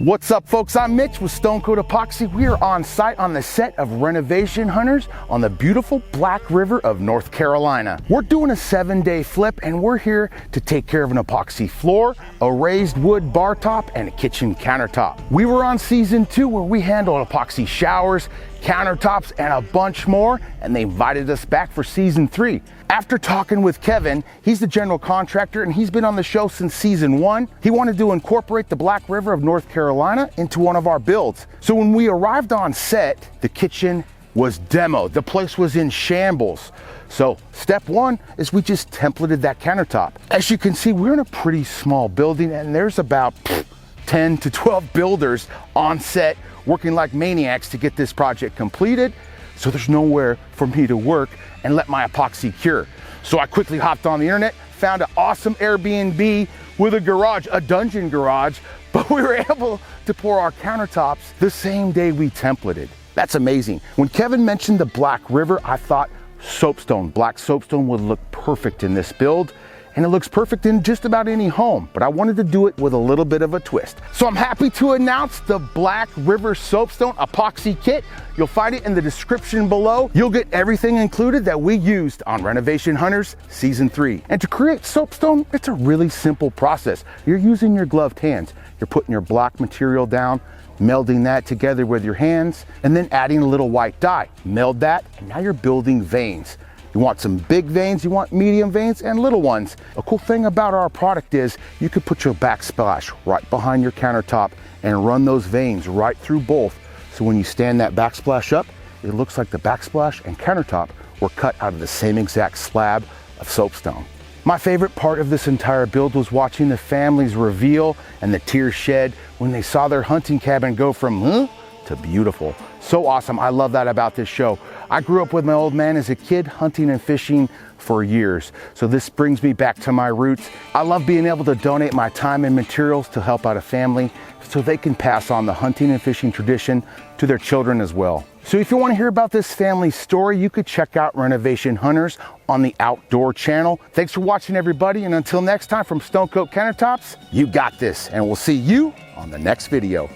What's up, folks? I'm Mitch with Stone Coat Epoxy. We are on site on the set of Renovation Hunters on the beautiful Black River of North Carolina. We're doing a 7-day flip, and we're here to take care of an epoxy floor, a raised wood bar top, and a kitchen countertop. We were on season 2 where we handled epoxy showers, countertops, and a bunch more, and they invited us back for season 3. After talking with Kevin, he's the general contractor and he's been on the show since season 1. He wanted to incorporate the Black River of North Carolina into one of our builds. So when we arrived on set, the kitchen was demoed. The place was in shambles. So step 1 is we just templated that countertop. As you can see, we're in a pretty small building and there's about 10 to 12 builders on set working like maniacs to get this project completed. So there's nowhere for me to work and let my epoxy cure. So I quickly hopped on the internet, found an awesome Airbnb with a garage, a dungeon garage, but we were able to pour our countertops the same day we templated. That's amazing. When Kevin mentioned the Black River, I thought soapstone, black soapstone would look perfect in this build. And it looks perfect in just about any home, but I wanted to do it with a little bit of a twist. So I'm happy to announce the Black River Soapstone Epoxy Kit. You'll find it in the description below. You'll get everything included that we used on Renovation Hunters Season 3. And to create soapstone, it's a really simple process. You're using your gloved hands. You're putting your black material down, melding that together with your hands, and then adding a little white dye. Meld that, and now you're building veins. You want some big veins, you want medium veins, and little ones. A cool thing about our product is you could put your backsplash right behind your countertop and run those veins right through both. So when you stand that backsplash up, it looks like the backsplash and countertop were cut out of the same exact slab of soapstone. My favorite part of this entire build was watching the families reveal and the tears shed when they saw their hunting cabin go from to beautiful. So awesome. I love that about this show. I grew up with my old man as a kid, hunting and fishing for years. So this brings me back to my roots. I love being able to donate my time and materials to help out a family so they can pass on the hunting and fishing tradition to their children as well. So if you want to hear about this family story, you could check out Renovation Hunters on the Outdoor Channel. Thanks for watching, everybody. And until next time, from Stone Coat Countertops, you got this. And we'll see you on the next video.